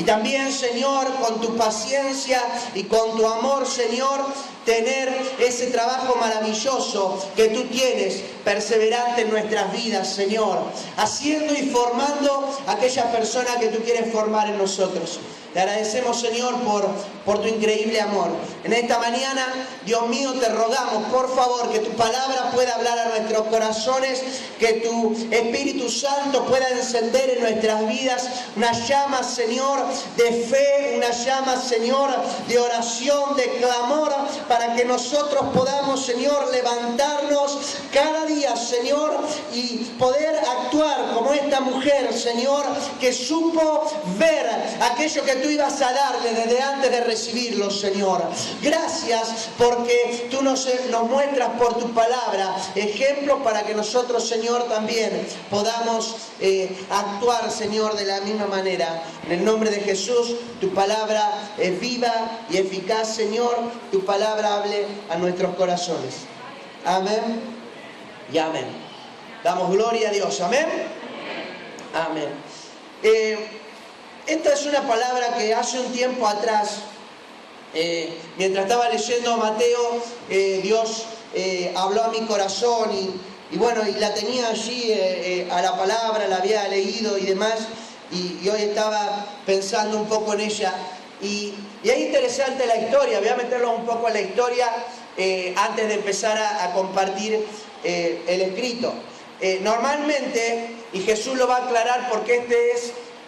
Y también, Señor, con tu paciencia y con tu amor, Señor, tener ese trabajo maravilloso que tú tienes, perseverante en nuestras vidas, Señor, haciendo y formando a aquella persona que tú quieres formar en nosotros. Te agradecemos, Señor, por tu increíble amor. En esta mañana, Dios mío, te rogamos, por favor, que tu palabra pueda hablar a nuestros corazones, que tu Espíritu Santo pueda encender en nuestras vidas una llama, Señor, de fe, una llama, Señor, de oración, de clamor, para que nosotros podamos, Señor, levantarnos cada día, Señor, y poder actuar como esta mujer, Señor, que supo ver aquello que tú ibas a darle desde antes de recibirlo, Señor. Gracias porque tú nos muestras por tu palabra ejemplos para que nosotros, Señor, también podamos actuar, Señor, de la misma manera. En el nombre de Jesús, tu palabra es viva y eficaz, Señor. Tu palabra hable a nuestros corazones. Amén y amén. Damos gloria a Dios. Amén. Amén. Esta es una palabra que hace un tiempo atrás, mientras estaba leyendo Mateo, Dios habló a mi corazón y bueno, y la tenía allí a la palabra, la había leído y demás, y hoy estaba pensando un poco en ella. Y es interesante la historia, voy a meterlo un poco en la historia antes de empezar a compartir el escrito. Normalmente, y Jesús lo va a aclarar porque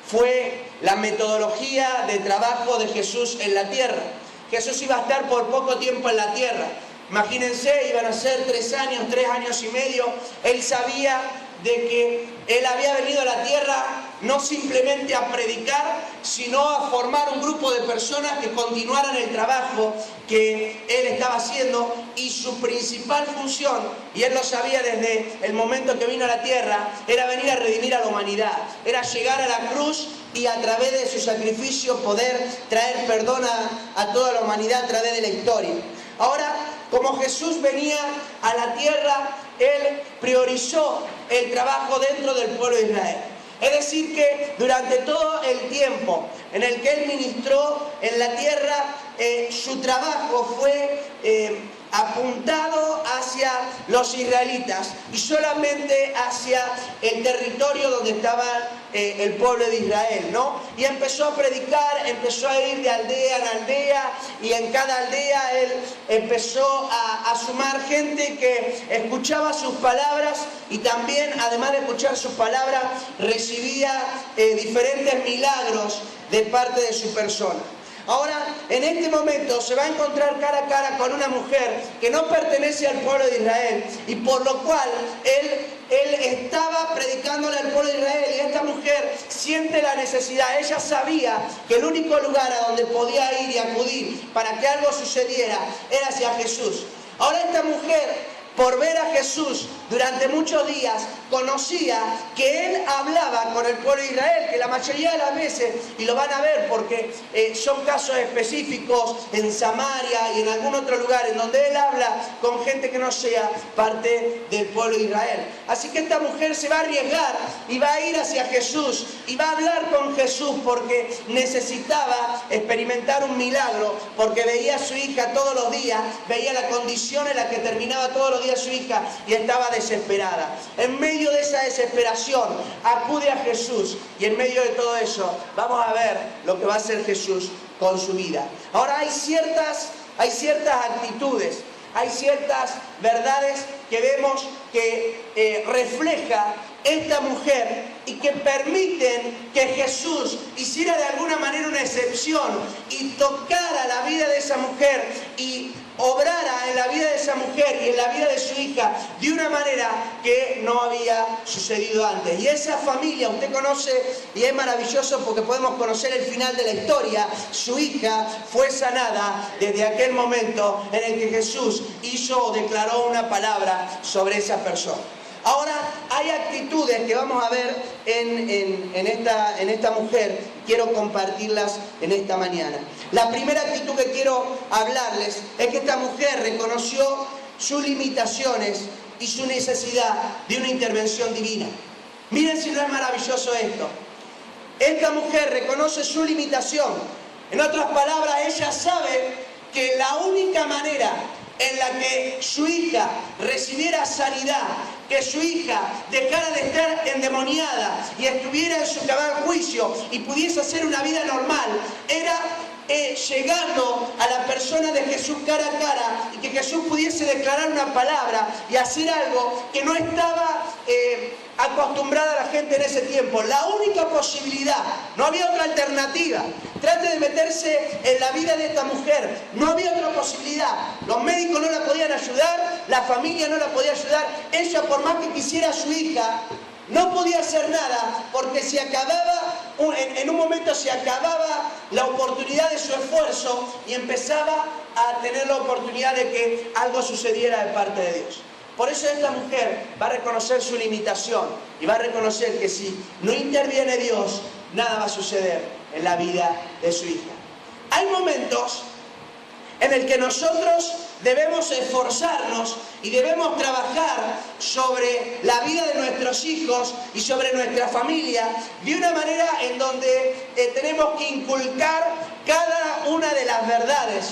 fue la metodología de trabajo de Jesús en la tierra. Jesús iba a estar por poco tiempo en la tierra. Imagínense, iban a ser 3 años y medio. Él sabía de que Él había venido a la tierra no simplemente a predicar, sino a formar un grupo de personas que continuaran el trabajo que Él estaba haciendo, y su principal función, y Él lo sabía desde el momento que vino a la tierra, era venir a redimir a la humanidad, era llegar a la cruz y a través de su sacrificio poder traer perdón a toda la humanidad a través de la historia. Ahora, como Jesús venía a la tierra, Él priorizó el trabajo dentro del pueblo de Israel. Es decir que durante todo el tiempo en el que Él ministró en la tierra, su trabajo fue apuntado hacia los israelitas y solamente hacia el territorio donde estaba el pueblo de Israel, ¿no? Y empezó a predicar, empezó a ir de aldea en aldea, y en cada aldea Él empezó a sumar gente que escuchaba sus palabras, y también, además de escuchar sus palabras, recibía diferentes milagros de parte de su persona. Ahora, en este momento se va a encontrar cara a cara con una mujer que no pertenece al pueblo de Israel, y por lo cual él estaba predicándole al pueblo de Israel, y esta mujer siente la necesidad. Ella sabía que el único lugar a donde podía ir y acudir para que algo sucediera era hacia Jesús. Ahora esta mujer, por ver a Jesús durante muchos días, conocía que Él hablaba con el pueblo de Israel, que la mayoría de las veces, y lo van a ver porque son casos específicos en Samaria y en algún otro lugar en donde Él habla con gente que no sea parte del pueblo de Israel. Así que esta mujer se va a arriesgar y va a ir hacia Jesús y va a hablar con Jesús porque necesitaba experimentar un milagro, porque veía a su hija todos los días, veía la condición en la que terminaba todos los días su hija y estaba desesperada. En medio de esa desesperación acude a Jesús, y en medio de todo eso vamos a ver lo que va a hacer Jesús con su vida. Ahora hay ciertas actitudes, hay ciertas verdades que vemos que refleja esta mujer y que permiten que Jesús hiciera de alguna manera una excepción y tocara la vida de esa mujer y obrara en la vida de esa mujer y en la vida de su hija de una manera que no había sucedido antes. Y esa familia, usted conoce, y es maravilloso porque podemos conocer el final de la historia. Su hija fue sanada desde aquel momento en el que Jesús hizo o declaró una palabra sobre esa persona. Ahora, hay actitudes que vamos a ver en esta mujer. Quiero compartirlas en esta mañana. La primera actitud que quiero hablarles es que esta mujer reconoció sus limitaciones y su necesidad de una intervención divina. Miren si no es maravilloso esto. esta mujer reconoce su limitación. En otras palabras, ella sabe que la única manera en la que su hija recibiera sanidad, que su hija dejara de estar endemoniada y estuviera en su cabal juicio y pudiese hacer una vida normal, era llegando a la persona de Jesús cara a cara, y que Jesús pudiese declarar una palabra y hacer algo que no estaba acostumbrada a la gente en ese tiempo. La única posibilidad, no había otra alternativa. Trate de meterse en la vida de esta mujer, no había otra posibilidad. Los médicos no la podían ayudar, la familia no la podía ayudar. Ella, por más que quisiera a su hija, no podía hacer nada, porque se acababa, en un momento se acababa la oportunidad de su esfuerzo y empezaba a tener la oportunidad de que algo sucediera de parte de Dios. Por eso esta mujer va a reconocer su limitación y va a reconocer que si no interviene Dios, nada va a suceder en la vida de su hija. Hay momentos en el que nosotros debemos esforzarnos y debemos trabajar sobre la vida de nuestros hijos y sobre nuestra familia de una manera en donde tenemos que inculcar cada una de las verdades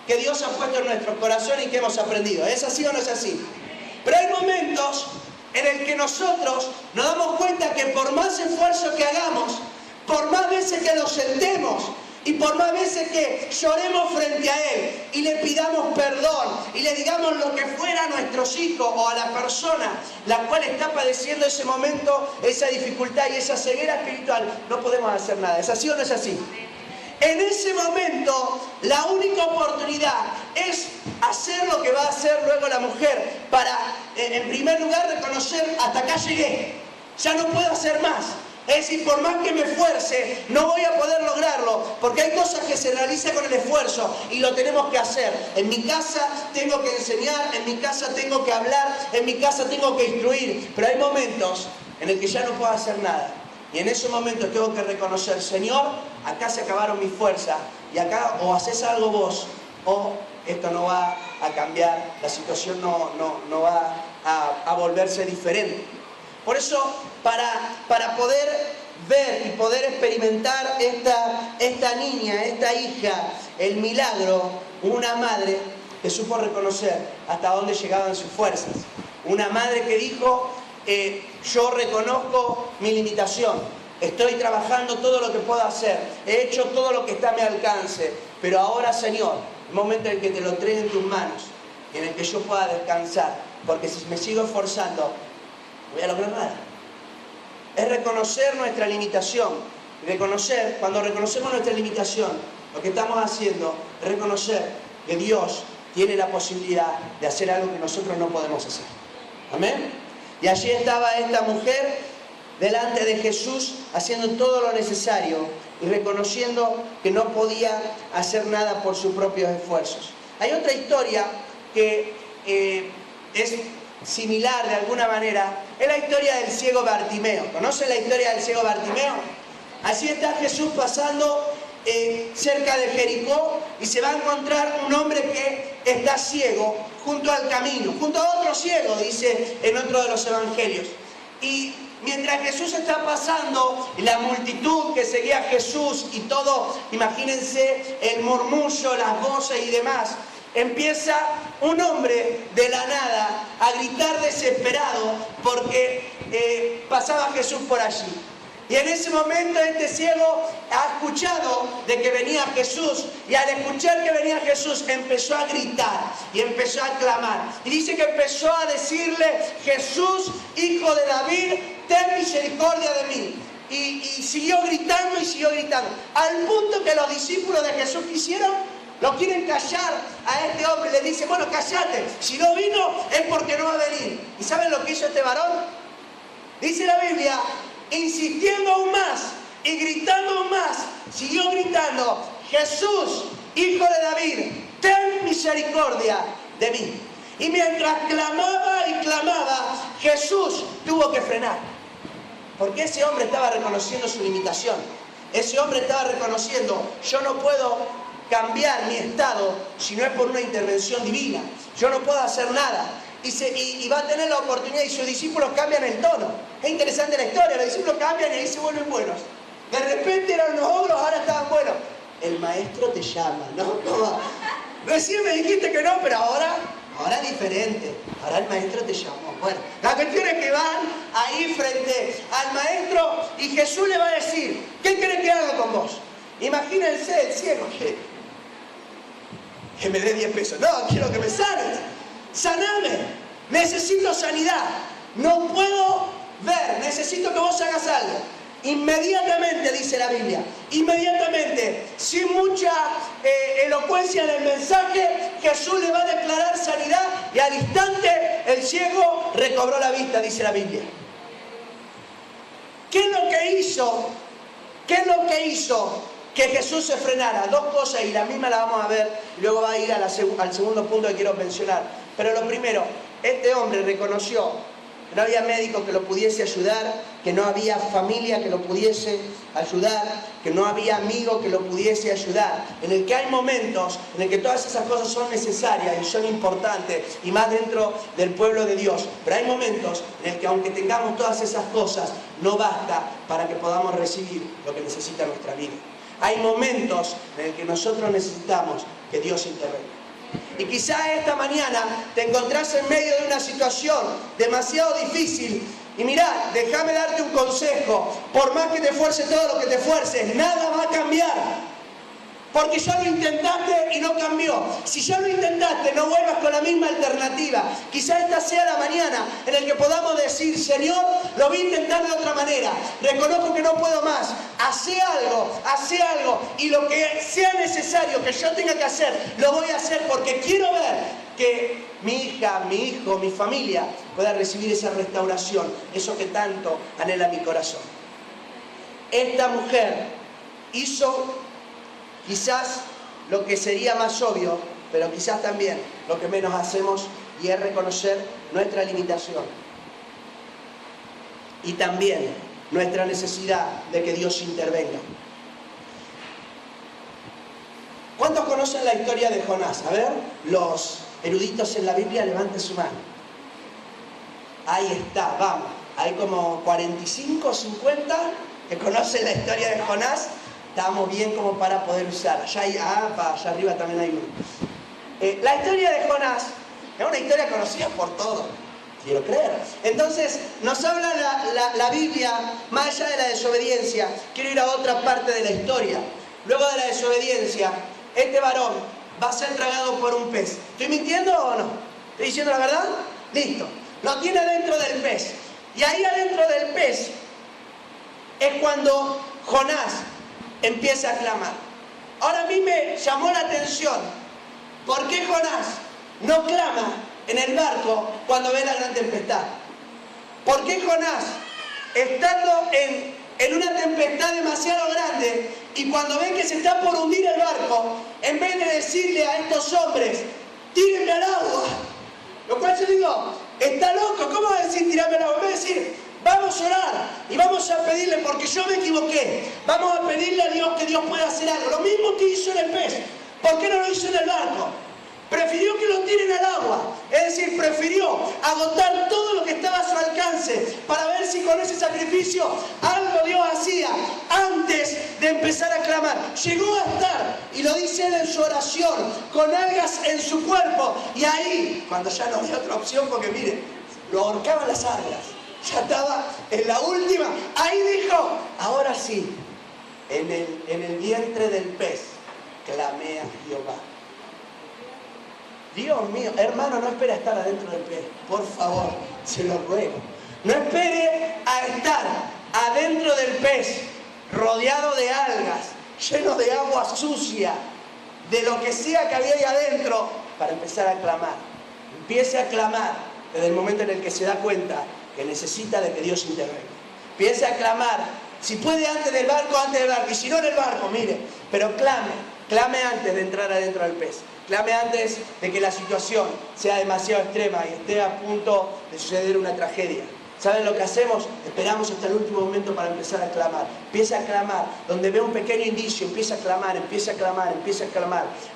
que Dios ha puesto en nuestro corazón y que hemos aprendido. ¿Es así o no es así? Pero hay momentos en el que nosotros nos damos cuenta que por más esfuerzo que hagamos, por más veces que nos sentemos y por más veces que lloremos frente a Él y le pidamos perdón y le digamos lo que fuera a nuestros hijos o a la persona la cual está padeciendo ese momento, esa dificultad y esa ceguera espiritual, no podemos hacer nada. ¿Es así o no es así? En ese momento, la única oportunidad es hacer lo que va a hacer luego la mujer para, en primer lugar, reconocer: hasta acá llegué, ya no puedo hacer más. Es decir, por más que me esfuerce, no voy a poder lograrlo, porque hay cosas que se realizan con el esfuerzo y lo tenemos que hacer. En mi casa tengo que enseñar, en mi casa tengo que hablar, en mi casa tengo que instruir, pero hay momentos en el que ya no puedo hacer nada. Y en esos momentos tengo que reconocer: Señor, acá se acabaron mis fuerzas, y acá o haces algo vos, o esto no va a cambiar, la situación no va a volverse diferente. Por eso, para poder ver y poder experimentar esta niña, esta hija, el milagro, una madre que supo reconocer hasta dónde llegaban sus fuerzas. Una madre que dijo: yo reconozco mi limitación, estoy trabajando todo lo que puedo hacer, he hecho todo lo que está a mi alcance, pero ahora, Señor, el momento en que te lo entregue en tus manos y en el que yo pueda descansar, porque si me sigo esforzando, no voy a lograr nada. Es reconocer nuestra limitación. Cuando reconocemos nuestra limitación, lo que estamos haciendo es reconocer que Dios tiene la posibilidad de hacer algo que nosotros no podemos hacer. Amén. Y allí estaba esta mujer delante de Jesús haciendo todo lo necesario y reconociendo que no podía hacer nada por sus propios esfuerzos. Hay otra historia que es similar de alguna manera, es la historia del ciego Bartimeo. ¿Conocen la historia del ciego Bartimeo? Así está Jesús pasando cerca de Jericó y se va a encontrar un hombre que está ciego junto al camino, junto a otro ciego, dice en otro de los evangelios. Y mientras Jesús está pasando, la multitud que seguía a Jesús y todo, imagínense el murmullo, las voces y demás, empieza un hombre de la nada a gritar desesperado porque pasaba Jesús por allí. Y en ese momento este ciego ha escuchado de que venía Jesús, y al escuchar que venía Jesús empezó a gritar y empezó a clamar. Y dice que empezó a decirle: Jesús, hijo de David, ten misericordia de mí. Y siguió gritando y siguió gritando, al punto que los discípulos de Jesús lo quieren callar a este hombre. Le dice: bueno, cállate, si no vino es porque no va a venir. ¿Y saben lo que hizo este varón? Dice la Biblia, insistiendo aún más y gritando aún más, siguió gritando: Jesús, hijo de David, ten misericordia de mí. Y mientras clamaba y clamaba, Jesús tuvo que frenar, porque ese hombre estaba reconociendo su limitación. Ese hombre estaba reconociendo: yo no puedo cambiar mi estado si no es por una intervención divina. Yo no puedo hacer nada. Y va a tener la oportunidad, y sus discípulos cambian el tono. Es interesante la historia, los discípulos cambian y ahí se vuelven buenos. De repente eran unos ogros, ahora estaban buenos. El maestro te llama, ¿no? Recién me dijiste que no, pero ahora es diferente. Ahora el maestro te llamó. Bueno, la cuestión es que van ahí frente al maestro y Jesús le va a decir, ¿qué querés que haga con vos? Imagínense el ciego que me dé 10 pesos. No, quiero que me sanes. Saname. Necesito sanidad. No puedo ver. Necesito que vos hagas algo. Inmediatamente, dice la Biblia, inmediatamente, sin mucha elocuencia en el mensaje, Jesús le va a declarar sanidad y al instante el ciego recobró la vista, dice la Biblia. ¿Qué es lo que hizo? ¿Qué es lo que hizo que Jesús se frenara? Dos cosas y la misma la vamos a ver, luego va a ir al segundo punto que quiero mencionar. Pero lo primero, este hombre reconoció que no había médico que lo pudiese ayudar, que no había familia que lo pudiese ayudar, que no había amigo que lo pudiese ayudar. En el que hay momentos en el que todas esas cosas son necesarias y son importantes, y más dentro del pueblo de Dios. Pero hay momentos en el que aunque tengamos todas esas cosas, no basta para que podamos recibir lo que necesita nuestra vida. Hay momentos en el que nosotros necesitamos que Dios intervenga. Y quizás esta mañana te encontrás en medio de una situación demasiado difícil. Y mirá, déjame darte un consejo. Por más que te esfuerces todo lo que te esfuerces, nada va a cambiar. Porque ya lo intentaste y no cambió. Si ya lo intentaste, no vuelvas con la misma alternativa. Quizás esta sea la mañana en la que podamos decir, Señor, lo voy a intentar de otra manera. Reconozco que no puedo más. Hace algo. Y lo que sea necesario que yo tenga que hacer, lo voy a hacer porque quiero ver que mi hija, mi hijo, mi familia pueda recibir esa restauración. Eso que tanto anhela mi corazón. Esta mujer hizo quizás lo que sería más obvio, pero quizás también lo que menos hacemos, y es reconocer nuestra limitación. Y también nuestra necesidad de que Dios intervenga. ¿Cuántos conocen la historia de Jonás? A ver, los eruditos en la Biblia, levanten su mano. Ahí está, vamos. Hay como 45, 50 que conocen la historia de Jonás. Estamos bien como para poder usar. Allá arriba también hay uno. La historia de Jonás es una historia conocida por todos, quiero creer. Entonces nos habla la Biblia, más allá de la desobediencia. Quiero ir a otra parte de la historia. Luego de la desobediencia, este varón va a ser tragado por un pez. ¿Estoy mintiendo o no? ¿Estoy diciendo la verdad? Listo. Lo tiene dentro del pez. Y ahí adentro del pez es cuando Jonás empieza a clamar. Ahora a mí me llamó la atención, ¿por qué Jonás no clama en el barco cuando ve la gran tempestad? ¿Por qué Jonás, estando en una tempestad demasiado grande y cuando ve que se está por hundir el barco, en vez de decirle a estos hombres, tírenme al agua? Lo cual yo digo, está loco, ¿cómo va a decir tirarme al agua? En vez de decir, vamos a orar y vamos a pedirle, porque yo me equivoqué, vamos a pedirle a Dios que Dios pueda hacer algo. Lo mismo que hizo en el pez. ¿Por qué no lo hizo en el barco? Prefirió que lo tiren al agua. Es decir, prefirió agotar todo lo que estaba a su alcance para ver si con ese sacrificio algo Dios hacía antes de empezar a clamar. Llegó a estar, y lo dice él en su oración, con algas en su cuerpo. Y ahí, cuando ya no había otra opción, porque mire, lo ahorcaban las algas. Ya estaba en la última. Ahí dijo, ahora sí, en el vientre del pez clamé a Jehová. Dios mío, hermano, no espere a estar adentro del pez, por favor, se lo ruego. No espere a estar adentro del pez, rodeado de algas, lleno de agua sucia, de lo que sea que había ahí adentro, para empezar a clamar. Empiece a clamar desde el momento en el que se da cuenta que necesita de que Dios intervenga. Empiece a clamar, si puede antes del barco, y si no en el barco, mire, pero clame antes de entrar adentro del pez. Clame antes de que la situación sea demasiado extrema y esté a punto de suceder una tragedia. ¿Saben lo que hacemos? Esperamos hasta el último momento para empezar a clamar. Empieza a clamar, donde ve un pequeño indicio, empieza a clamar,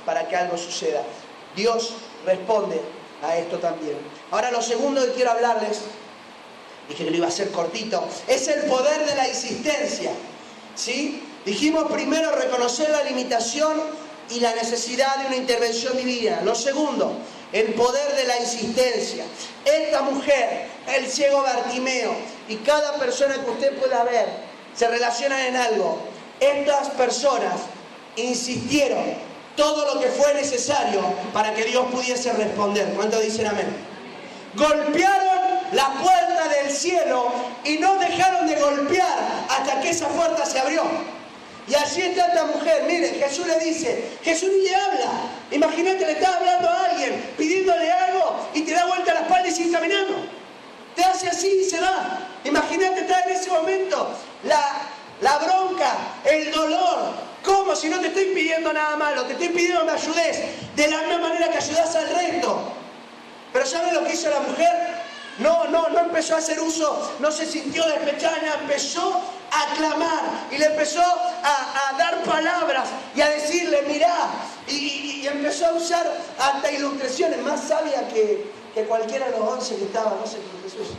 para que algo suceda. Dios responde a esto también. Ahora lo segundo que quiero hablarles, dije que lo iba a hacer cortito, es el poder de la insistencia. ¿sí? Dijimos primero reconocer la limitación y la necesidad de una intervención divina. Lo segundo, el poder de la insistencia. Esta mujer, el ciego Bartimeo y cada persona que usted pueda ver se relacionan en algo. Estas personas insistieron todo lo que fue necesario para que Dios pudiese responder. ¿Cuántos dicen amén? Golpearon la puerta del cielo y no dejaron de golpear hasta que esa puerta se abrió. Y allí está esta mujer. Miren, Jesús le dice, Jesús ni le habla. Imagínate, le está hablando a alguien, pidiéndole algo y te da vuelta la espalda y sigue caminando. Te hace así y se va. Imagínate estar en ese momento, la bronca, el dolor. ¿Cómo? Si no te estoy pidiendo nada malo, te estoy pidiendo que me ayudes de la misma manera que ayudas al resto. Pero ¿saben lo que hizo la mujer? No empezó a hacer uso, no se sintió despechada, empezó a clamar y le empezó a dar palabras y a decirle, mirá, y empezó a usar hasta ilustraciones más sabias que cualquiera de los 11 que estaban, no sé con Jesús.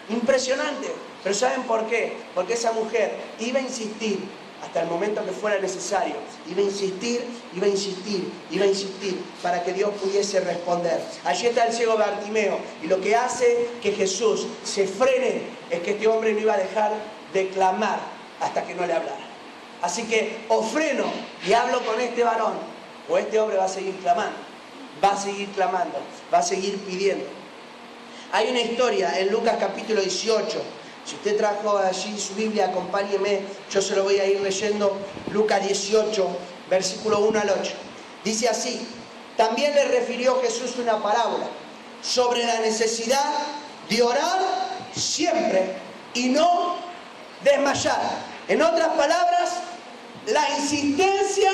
Impresionante. Pero ¿saben por qué? Porque esa mujer iba a insistir hasta el momento que fuera necesario. Iba a insistir, iba a insistir, iba a insistir para que Dios pudiese responder. Allí está el ciego Bartimeo y lo que hace que Jesús se frene es que este hombre no iba a dejar de clamar hasta que no le hablara. Así que o freno y hablo con este varón o este hombre va a seguir clamando, va a seguir clamando, va a seguir pidiendo. Hay una historia en Lucas capítulo 18. Si usted trajo allí su Biblia, acompáñeme, yo se lo voy a ir leyendo. Lucas 18, versículo 1 al 8. Dice así: también le refirió Jesús una parábola sobre la necesidad de orar siempre y no desmayar. En otras palabras, la insistencia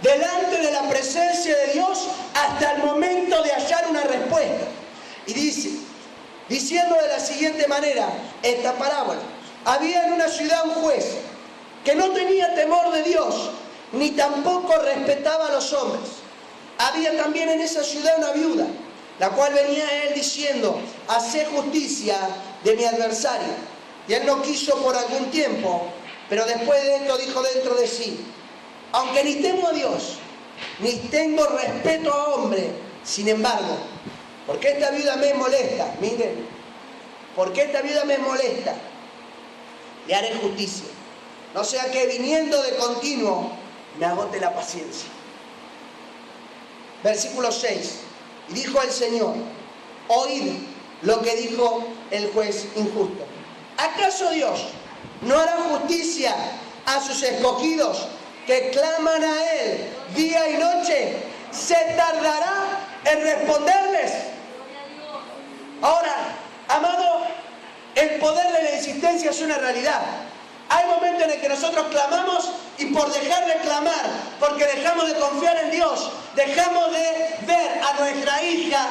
delante de la presencia de Dios hasta el momento de hallar una respuesta. Y dice, diciendo de la siguiente manera esta parábola: había en una ciudad un juez que no tenía temor de Dios, ni tampoco respetaba a los hombres. Había también en esa ciudad una viuda, la cual venía a él diciendo: hacé justicia de mi adversario. Y él no quiso por algún tiempo, pero después de esto dijo dentro de sí: aunque ni temo a Dios, ni tengo respeto a hombre, sin embargo, porque esta viuda me molesta, miren, porque esta viuda me molesta, le haré justicia, no sea que viniendo de continuo me agote la paciencia. Versículo 6. Y dijo el Señor: oíd lo que dijo el juez injusto. ¿Acaso Dios no hará justicia a sus escogidos que claman a Él día y noche? ¿Se tardará en responderles? Ahora, amado, el poder de la insistencia es una realidad. Hay momentos en el que nosotros clamamos y por dejar de clamar, porque dejamos de confiar en Dios, dejamos de ver a nuestra hija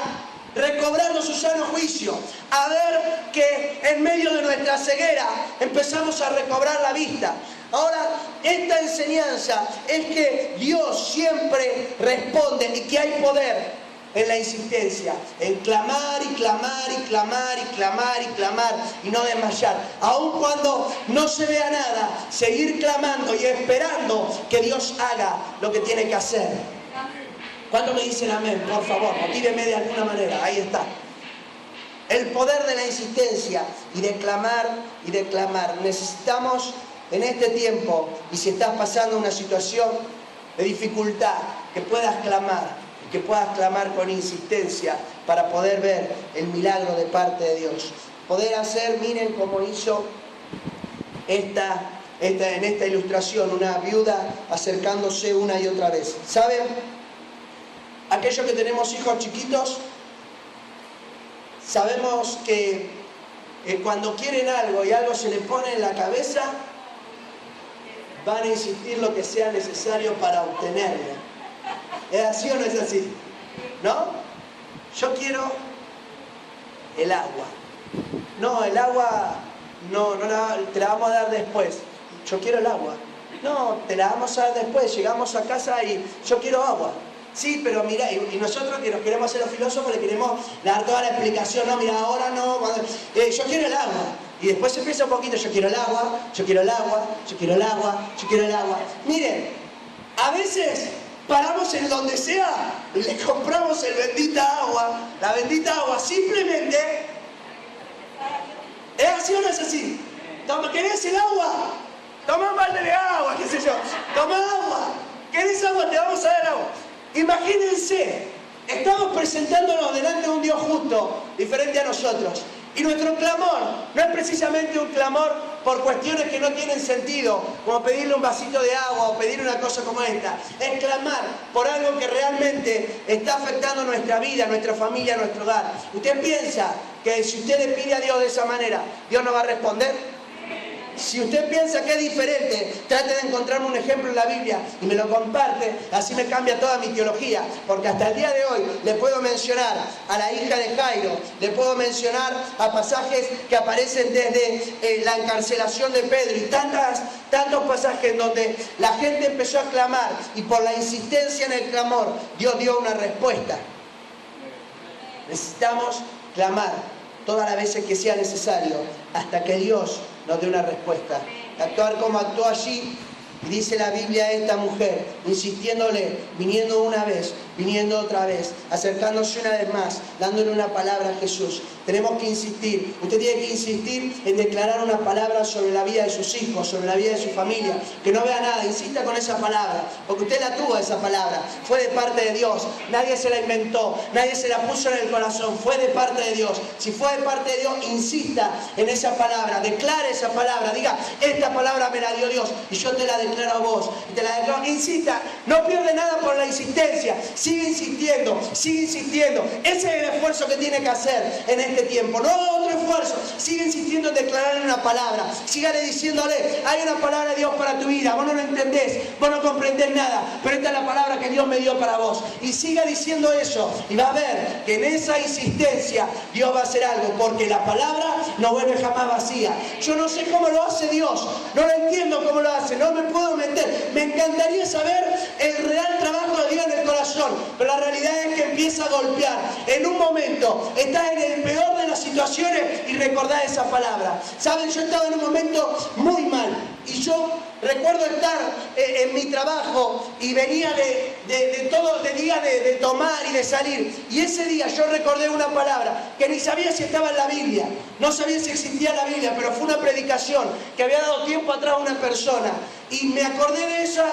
recobrando su sano juicio, a ver que en medio de nuestra ceguera empezamos a recobrar la vista. Ahora, esta enseñanza es que Dios siempre responde y que hay poder en la insistencia, en clamar y clamar y clamar y clamar y clamar y no desmayar. Aun cuando no se vea nada, seguir clamando y esperando que Dios haga lo que tiene que hacer. ¿Cuántos me dicen amén? Por favor, motíveme de alguna manera. Ahí está. El poder de la insistencia y de clamar y de clamar. Necesitamos en este tiempo, y si estás pasando una situación de dificultad, que puedas clamar con insistencia para poder ver el milagro de parte de Dios. Poder hacer, miren cómo hizo en esta ilustración, una viuda acercándose una y otra vez. ¿Saben? Aquellos que tenemos hijos chiquitos, sabemos que cuando quieren algo y algo se les pone en la cabeza, van a insistir lo que sea necesario para obtenerlo. ¿Es así o no es así? ¿No? Yo quiero el agua. No, el agua no te la vamos a dar después. Yo quiero el agua. No, te la vamos a dar después. Llegamos a casa y yo quiero agua. Sí, pero mira, y nosotros que nos queremos hacer los filósofos le queremos dar toda la explicación. No, mira, ahora no, yo quiero el agua. Y después empieza un poquito, yo quiero el agua, yo quiero el agua, yo quiero el agua, yo quiero el agua. Miren, a veces paramos en donde sea y le compramos el bendita agua, la bendita agua, simplemente. ¿Es así o no es así? ¿Querés el agua? Toma un balde de agua, qué sé yo. Toma agua. ¿Querés agua? Te vamos a dar agua. Imagínense, estamos presentándonos delante de un Dios justo, diferente a nosotros. Y nuestro clamor no es precisamente un clamor por cuestiones que no tienen sentido, como pedirle un vasito de agua o pedir una cosa como esta. Es clamar por algo que realmente está afectando nuestra vida, nuestra familia, nuestro hogar. ¿Usted piensa que si usted le pide a Dios de esa manera, Dios no va a responder? Si usted piensa que es diferente, trate de encontrarme un ejemplo en la Biblia y me lo comparte, así me cambia toda mi teología. Porque hasta el día de hoy le puedo mencionar a la hija de Jairo, le puedo mencionar a pasajes que aparecen desde la encarcelación de Pedro y tantos pasajes en donde la gente empezó a clamar y por la insistencia en el clamor, Dios dio una respuesta. Necesitamos clamar todas las veces que sea necesario hasta que Dios nos dé una respuesta. Actuar como actuó allí, y dice la Biblia a esta mujer, insistiéndole, viniendo una vez, viniendo otra vez, acercándose una vez más, dándole una palabra a Jesús. Tenemos que insistir, usted tiene que insistir en declarar una palabra sobre la vida de sus hijos, sobre la vida de su familia, que no vea nada, insista con esa palabra, porque usted la tuvo esa palabra, fue de parte de Dios, nadie se la inventó, nadie se la puso en el corazón, fue de parte de Dios. Si fue de parte de Dios, insista en esa palabra, declare esa palabra, diga, esta palabra me la dio Dios y yo te la declaro a vos, y te la declaro, insista, no pierde nada por la insistencia, sigue insistiendo, ese es el esfuerzo que tiene que hacer en este tiempo, no otro esfuerzo, sigue insistiendo en declarar una palabra, sígale diciéndole, hay una palabra de Dios para tu vida, vos no lo entendés, vos no comprendés nada, pero esta es la palabra que Dios me dio para vos, y siga diciendo eso, y va a ver que en esa insistencia Dios va a hacer algo, porque la palabra no vuelve jamás vacía. Yo no sé cómo lo hace Dios, no lo entiendo cómo lo hace, no me puedo meter, me encantaría saber el real trabajo de Dios en el corazón, pero la realidad es que empieza a golpear, en un momento, estás en el peor de las situaciones y recordás esa palabra. Saben, yo estaba en un momento muy mal y yo recuerdo estar en mi trabajo y venía de día de tomar y de salir, y ese día yo recordé una palabra que ni sabía si estaba en la Biblia, no sabía si existía la Biblia, pero fue una predicación que había dado tiempo atrás a una persona y me acordé de esa,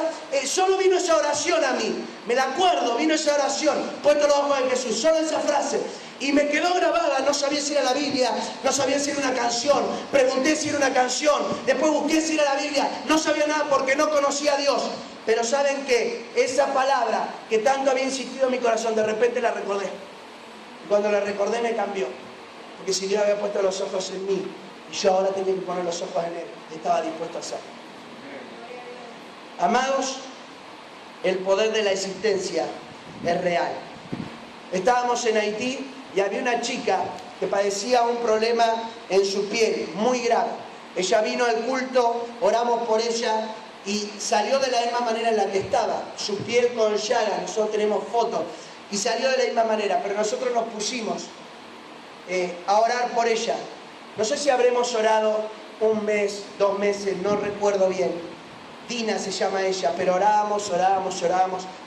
solo vino esa oración a mí, me la acuerdo, vino esa oración, puesto los ojos de Jesús, solo esa frase. Y me quedó grabada, no sabía si era la Biblia, no sabía si era una canción, pregunté si era una canción, después busqué si era la Biblia, no sabía nada porque no conocía a Dios. Pero ¿saben qué? Esa palabra que tanto había insistido en mi corazón, de repente la recordé. Y cuando la recordé me cambió, porque si Dios había puesto los ojos en mí, y yo ahora tenía que poner los ojos en Él, estaba dispuesto a hacerlo. Amados, el poder de la existencia es real. Estábamos en Haití y había una chica que padecía un problema en su piel muy grave. Ella vino al culto, oramos por ella y salió de la misma manera en la que estaba, su piel con llagas, nosotros tenemos fotos, y salió de la misma manera, pero nosotros nos pusimos a orar por ella. No sé si habremos orado un mes, 2 meses, no recuerdo bien. Dina se llama ella, pero orábamos,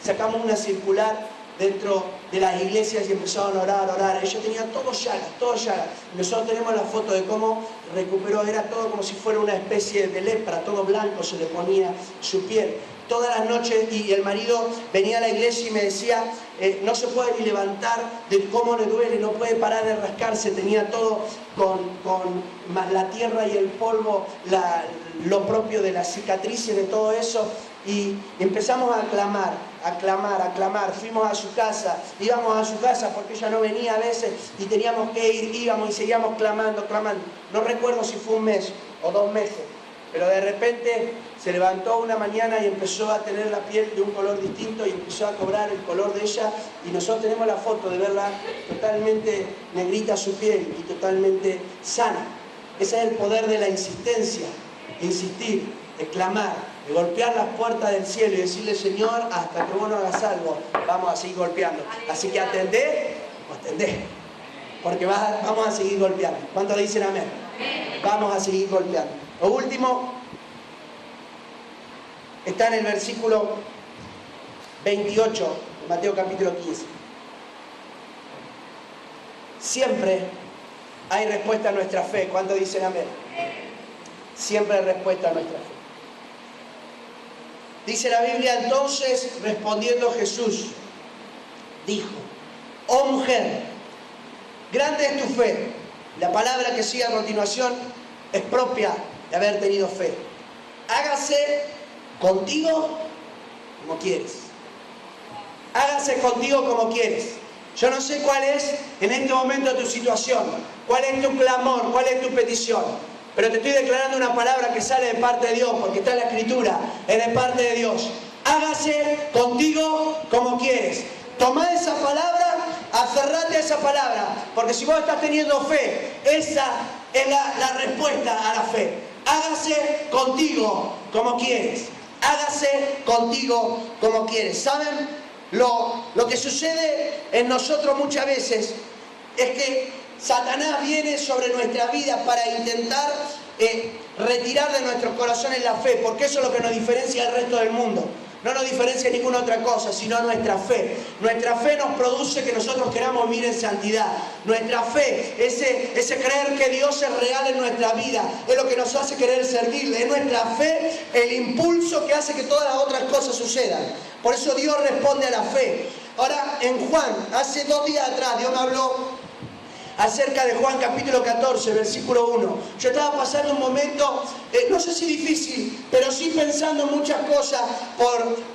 sacamos una circular dentro de las iglesias y empezaron a orar. Ella tenía todo llagas. Nosotros tenemos la foto de cómo recuperó, era todo como si fuera una especie de lepra, todo blanco se le ponía su piel. Todas las noches, y el marido venía a la iglesia y me decía, no se puede ni levantar de cómo le duele, no puede parar de rascarse, tenía todo con más la tierra y el polvo, lo propio de las cicatrices, de todo eso. Y empezamos a clamar, fuimos a su casa, íbamos a su casa porque ella no venía a veces y teníamos que ir, íbamos y seguíamos clamando. No recuerdo si fue 1 mes o 2 meses, pero de repente se levantó una mañana y empezó a tener la piel de un color distinto y empezó a cobrar el color de ella, y nosotros tenemos la foto de verla totalmente negrita su piel y totalmente sana. Ese es el poder de la insistencia, de insistir, de clamar, de golpear las puertas del cielo y decirle, Señor, hasta que vos no hagas algo, vamos a seguir golpeando. Así que atendé, porque vamos a seguir golpeando. ¿Cuántos le dicen amén? vamos a seguir golpeando. Lo último está en el versículo 28 de Mateo capítulo 15. Siempre hay respuesta a nuestra fe. ¿Cuántos dicen amén? Siempre hay respuesta a nuestra fe. Dice la Biblia: entonces respondiendo Jesús dijo: oh mujer, grande es tu fe. La palabra que sigue a continuación es propia de haber tenido fe. Hágase contigo como quieres. Hágase contigo como quieres. Yo no sé cuál es en este momento tu situación, cuál es tu clamor, cuál es tu petición, pero te estoy declarando una palabra que sale de parte de Dios, porque está en la Escritura, es de parte de Dios. Hágase contigo como quieres. Tomá esa palabra, aferrate a esa palabra, porque si vos estás teniendo fe, esa es la respuesta a la fe. Hágase contigo como quieres. Hágase contigo como quieres. ¿Saben? Lo que sucede en nosotros muchas veces es que Satanás viene sobre nuestra vida para intentar retirar de nuestros corazones la fe, porque eso es lo que nos diferencia del resto del mundo. No nos diferencia ninguna otra cosa, sino nuestra fe. Nuestra fe nos produce que nosotros queramos vivir en santidad. Nuestra fe, ese creer que Dios es real en nuestra vida, es lo que nos hace querer servirle. Es nuestra fe el impulso que hace que todas las otras cosas sucedan. Por eso Dios responde a la fe. Ahora, en Juan, hace 2 días atrás, Dios me habló acerca de Juan capítulo 14, versículo 1. Yo estaba pasando un momento, no sé si difícil, pero sí pensando en muchas cosas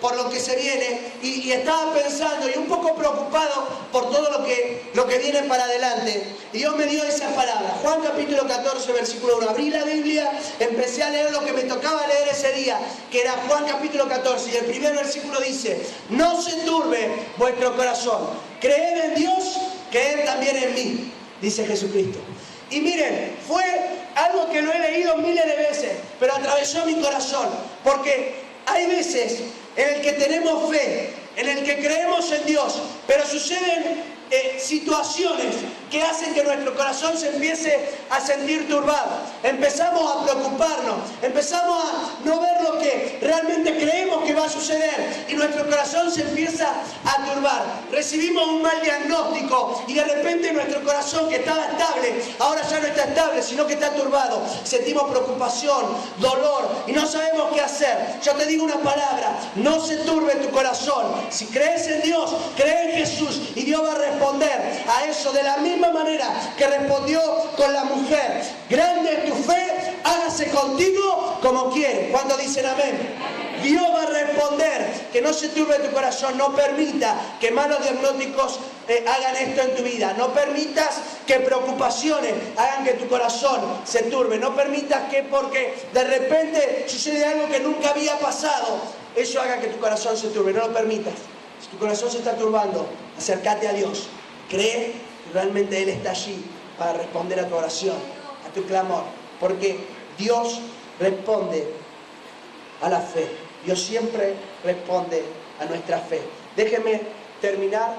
por lo que se viene. Y estaba pensando y un poco preocupado por todo lo que viene para adelante. Y Dios me dio esa palabra. Juan capítulo 14, versículo 1. Abrí la Biblia, empecé a leer lo que me tocaba leer ese día, que era Juan capítulo 14. Y el primer versículo dice: no se turbe vuestro corazón. Creed en Dios, creed también en mí, dice Jesucristo. Y miren, fue algo que lo he leído miles de veces, pero atravesó mi corazón, porque hay veces en el que tenemos fe, en el que creemos en Dios, pero suceden situaciones que hacen que nuestro corazón se empiece a sentir turbado. Empezamos a preocuparnos, empezamos a no ver lo que realmente creemos que va a suceder y nuestro corazón se empieza a turbar. Recibimos un mal diagnóstico y de repente nuestro corazón, que estaba estable, ahora ya no está estable, sino que está turbado. Sentimos preocupación, dolor y no sabemos qué hacer. Yo te digo una palabra: no se turbe tu corazón. Si crees en Dios, cree en Jesús y Dios va a responder a eso de la misma manera que respondió con la mujer. Grande es tu fe, hágase contigo como quieres. ¿Cuántos dicen amén? Dios va a responder. Que no se turbe tu corazón. No permita que malos diagnósticos hagan esto en tu vida. No permitas que preocupaciones hagan que tu corazón se turbe. No permitas que porque de repente sucede algo que nunca había pasado, eso haga que tu corazón se turbe. No lo permitas. Si tu corazón se está turbando, acércate a Dios. Cree que realmente Él está allí para responder a tu oración, a tu clamor. Porque Dios responde a la fe. Dios siempre responde a nuestra fe. Déjenme terminar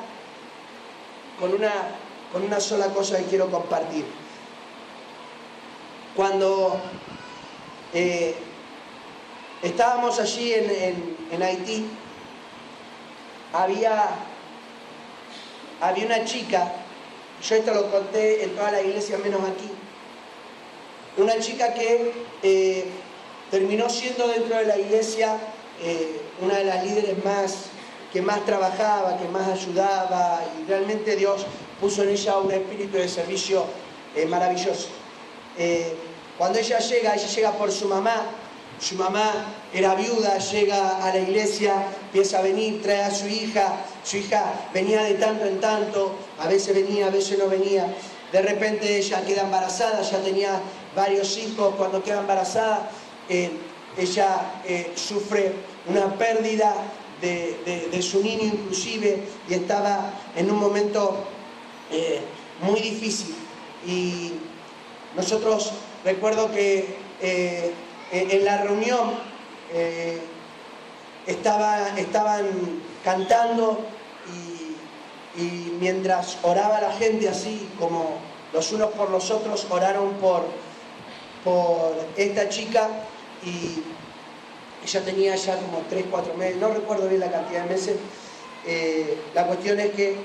con una sola cosa que quiero compartir. Cuando estábamos allí en Haití, había una chica, yo esto lo conté en toda la iglesia menos aquí, una chica que terminó siendo dentro de la iglesia una de las líderes que más trabajaba, que más ayudaba, y realmente Dios puso en ella un espíritu de servicio maravilloso. Cuando ella llega por su mamá era viuda, llega a la iglesia, empieza a venir, trae a su hija venía de tanto en tanto, a veces venía, a veces no venía. De repente ella queda embarazada, ya tenía varios hijos. Cuando queda embarazada, ella sufre una pérdida de su niño inclusive, y estaba en un momento muy difícil. Y nosotros, recuerdo que en la reunión estaban cantando y mientras oraba la gente, así como los unos por los otros, oraron por por esta chica y ella tenía ya como 3, 4 meses, no recuerdo bien la cantidad de meses. La cuestión es que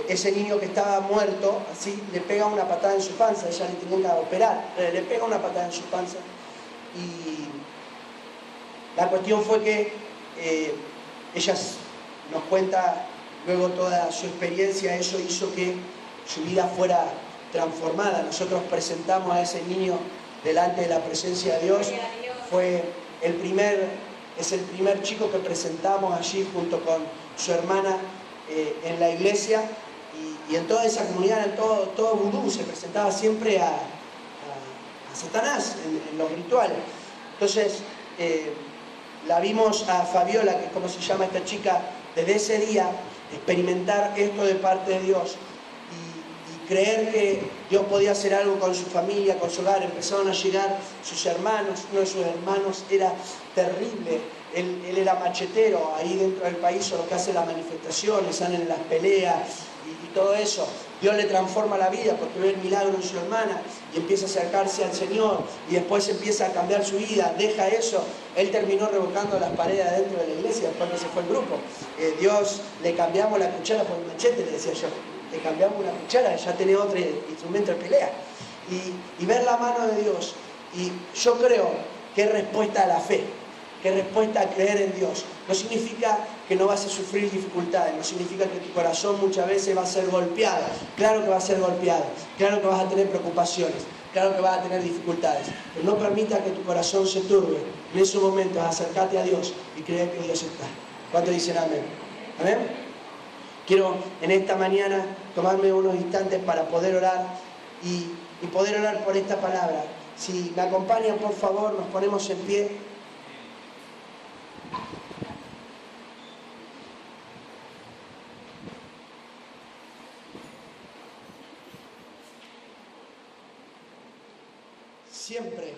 ese niño que estaba muerto, así, le pega una patada en su panza, ella le tenía que operar, le pega una patada en su panza y la cuestión fue que ella nos cuenta luego toda su experiencia, eso hizo que su vida fuera transformada. Nosotros presentamos a ese niño delante de la presencia de Dios. Es el primer chico que presentamos allí junto con su hermana en la iglesia y en toda esa comunidad, en todo vudú, se presentaba siempre a Satanás en los rituales. Entonces, la vimos a Fabiola, que es como se llama esta chica, desde ese día experimentar esto de parte de Dios y creer que Dios podía hacer algo con su familia, con su hogar. Empezaron a llegar sus hermanos, uno de sus hermanos era terrible, él era machetero ahí dentro del país, son los que hacen las manifestaciones, salen en las peleas y todo eso. Dios le transforma la vida porque ve el milagro en su hermana y empieza a acercarse al Señor y después empieza a cambiar su vida, deja eso. Él terminó revocando las paredes adentro de la iglesia después que se fue el grupo. Dios, le cambiamos la cuchara por el machete, le decía yo. Le cambiamos la cuchara, ya tenía otro instrumento de pelea. Y ver la mano de Dios. Y yo creo que es respuesta a la fe, que es respuesta a creer en Dios. No significa que no vas a sufrir dificultades, no significa que tu corazón muchas veces va a ser golpeado. Claro que va a ser golpeado, claro que vas a tener preocupaciones, claro que vas a tener dificultades, pero no permita que tu corazón se turbe. En esos momentos acércate a Dios y cree que Dios está. ¿Cuántos dicen amén? ¿Amén? Quiero en esta mañana tomarme unos instantes para poder orar y poder orar por esta palabra. Si me acompañan, por favor, nos ponemos en pie. Siempre